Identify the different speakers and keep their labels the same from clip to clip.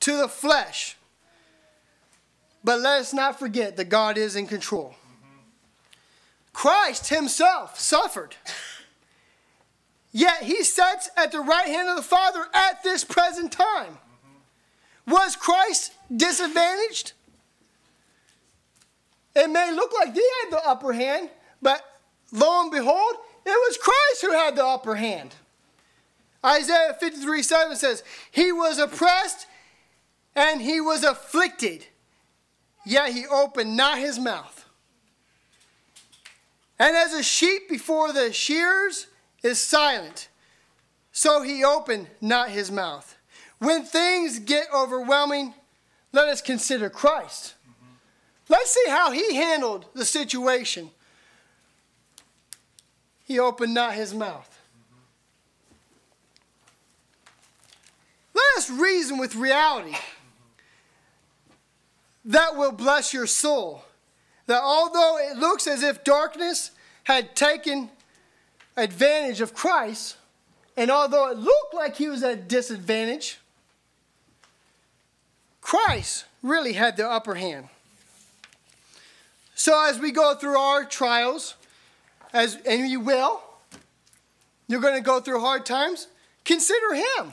Speaker 1: to the flesh. But let us not forget that God is in control. Christ himself suffered. Yet he sits at the right hand of the Father at this present time. Was Christ disadvantaged? It may look like he had the upper hand, but lo and behold, it was Christ who had the upper hand. Isaiah 53:7 says, he was oppressed and he was afflicted, yet he opened not his mouth. And as a sheep before the shearers is silent, so he opened not his mouth. When things get overwhelming, let us consider Christ. Let's see how he handled the situation. He opened not his mouth. Let us reason with reality. That will bless your soul. That although it looks as if darkness had taken advantage of Christ, and although it looked like he was at a disadvantage, Christ really had the upper hand. So as we go through our trials, and you will, you're going to go through hard times, consider him.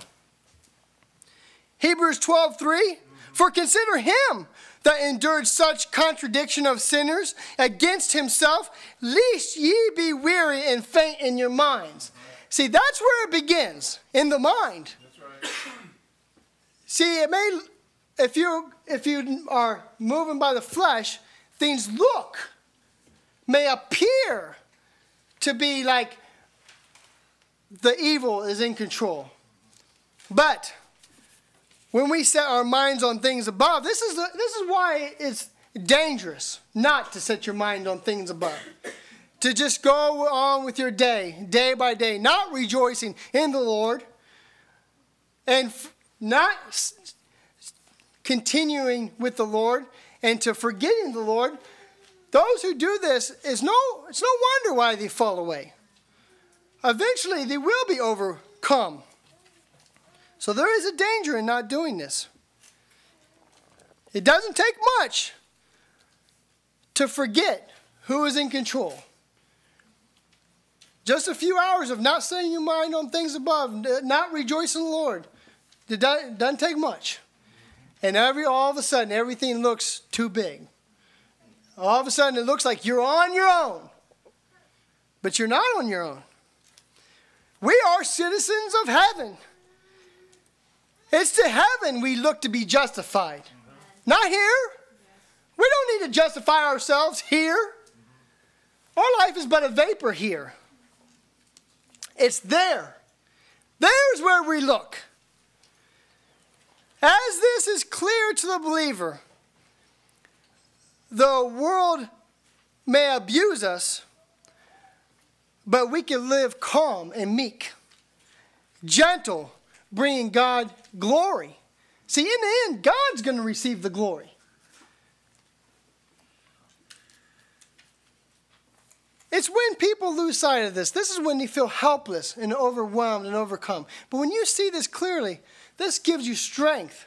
Speaker 1: Hebrews 12:3, for consider him that endured such contradiction of sinners against himself, lest ye be weary and faint in your minds. See, that's where it begins, in the mind.
Speaker 2: That's right.
Speaker 1: See, it may, if you are moving by the flesh, things may appear to be like the evil is in control. But when we set our minds on things above, this is why it's dangerous not to set your mind on things above. To just go on with your day by day, not rejoicing in the Lord, and not continuing with the Lord, and to forgetting the Lord. Those who do this, it's no wonder why they fall away. Eventually, they will be overcome. So there is a danger in not doing this. It doesn't take much to forget who is in control. Just a few hours of not setting your mind on things above, not rejoicing in the Lord. It doesn't take much. And all of a sudden, everything looks too big. All of a sudden, it looks like you're on your own. But you're not on your own. We are citizens of heaven. It's to heaven we look to be justified. Not here. We don't need to justify ourselves here. Our life is but a vapor here. It's there. There's where we look. As this is clear to the believer, the world may abuse us, but we can live calm and meek, gentle, bringing God glory. See, in the end, God's going to receive the glory. It's when people lose sight of this. This is when they feel helpless and overwhelmed and overcome. But when you see this clearly, this gives you strength.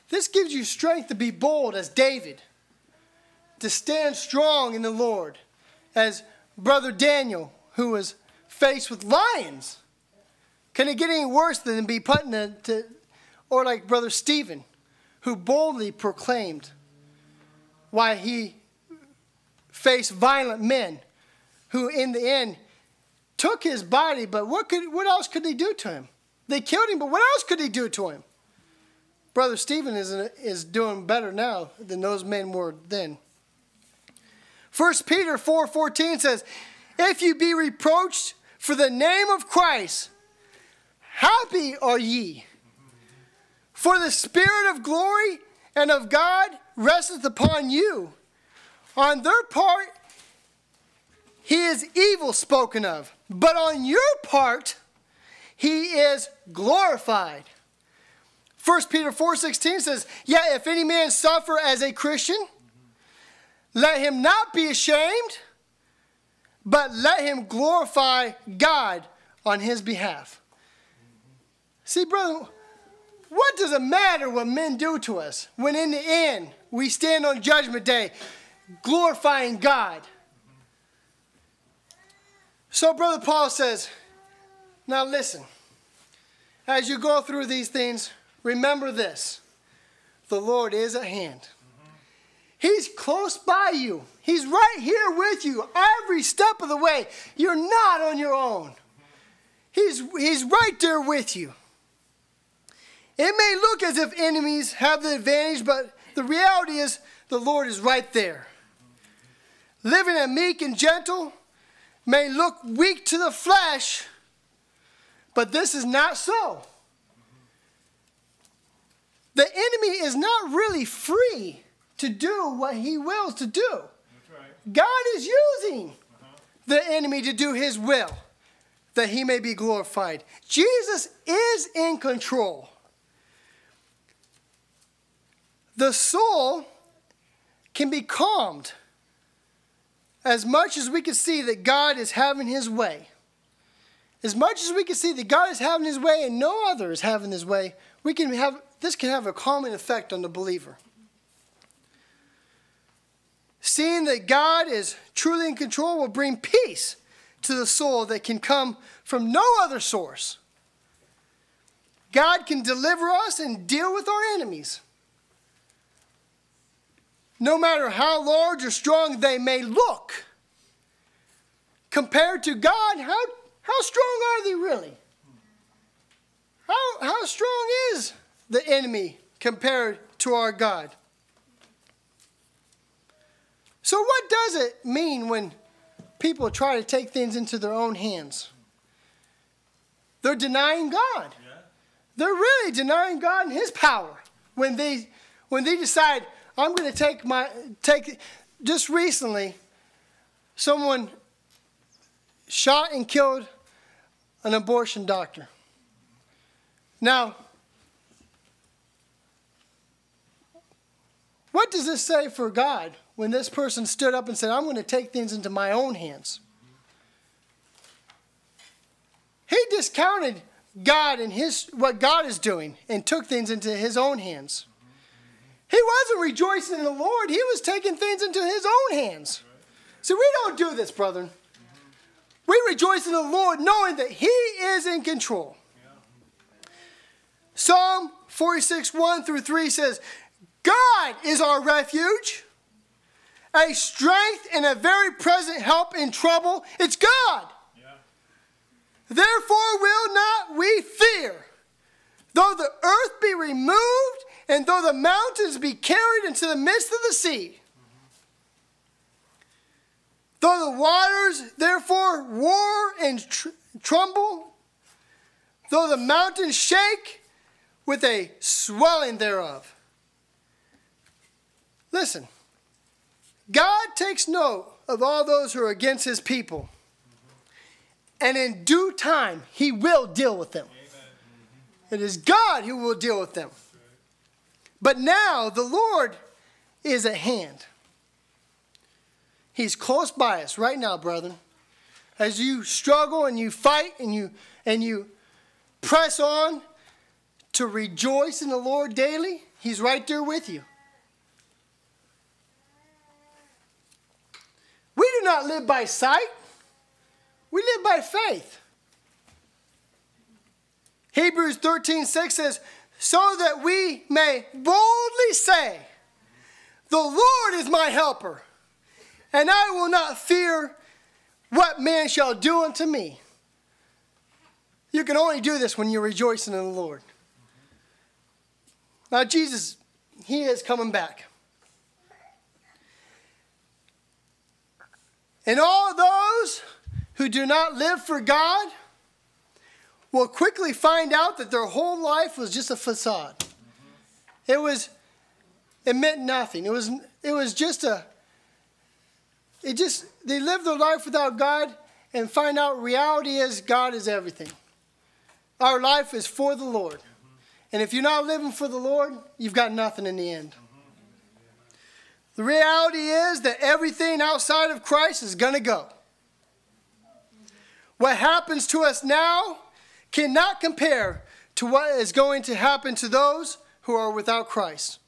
Speaker 1: This gives you strength to be bold as David, to stand strong in the Lord, as Brother Daniel, who was faced with lions. Can it get any worse than be put or like Brother Stephen, who boldly proclaimed why he faced violent men, who in the end took his body, but what else could they do to him? They killed him, but what else could they do to him? Brother Stephen is doing better now than those men were then. 1 Peter 4:14 says, if you be reproached for the name of Christ, happy are ye. For the Spirit of glory and of God resteth upon you. On their part, he is evil spoken of, but on your part, he is glorified. 1 Peter 4:16 says, yet if any man suffer as a Christian, let him not be ashamed, but let him glorify God on his behalf. See, brother, what does it matter what men do to us when in the end we stand on Judgment Day glorifying God? So Brother Paul says, now listen, as you go through these things, remember this. The Lord is at hand. He's close by you. He's right here with you every step of the way. You're not on your own. He's right there with you. It may look as if enemies have the advantage, but the reality is the Lord is right there. Living a meek and gentle may look weak to the flesh, but this is not so. The enemy is not really free to do what he wills to do. That's right. God is using the enemy to do his will, that he may be glorified. Jesus is in control. The soul can be calmed as much as we can see that God is having his way. As much as we can see that God is having his way and no other is having his way, this can have a calming effect on the believer. Seeing that God is truly in control will bring peace to the soul that can come from no other source. God can deliver us and deal with our enemies. No matter how large or strong they may look, compared to God, how strong are they really? How strong is the enemy compared to our God? So what does it mean when people try to take things into their own hands? They're denying God. Yeah. They're really denying God and his power when they decide, I'm going to take. Just recently, someone shot and killed an abortion doctor. Now, what does this say for God when this person stood up and said, I'm going to take things into my own hands? He discounted God and what God is doing and took things into his own hands. He wasn't rejoicing in the Lord. He was taking things into his own hands. See, we don't do this, brethren. We rejoice in the Lord knowing that he is in control. Psalm 46, 1 through 3 says, God is our refuge, a strength and a very present help in trouble. It's God. Yeah. Therefore will not we fear, though the earth be removed, and though the mountains be carried into the midst of the sea. Though the waters therefore roar and tremble, though the mountains shake with a swelling thereof. Listen, God takes note of all those who are against his people. And in due time, he will deal with them. It is God who will deal with them. But now the Lord is at hand. He's close by us right now, brethren. As you struggle and you fight and you press on to rejoice in the Lord daily, he's right there with you. We do not live by sight. We live by faith. Hebrews 13:6 says, so that we may boldly say, the Lord is my helper, and I will not fear what man shall do unto me. You can only do this when you're rejoicing in the Lord. Now Jesus, he is coming back. And all those who do not live for God will quickly find out that their whole life was just a facade. It meant nothing. They lived their life without God and find out reality is God is everything. Our life is for the Lord. And if you're not living for the Lord, you've got nothing in the end. The reality is that everything outside of Christ is going to go. What happens to us now cannot compare to what is going to happen to those who are without Christ.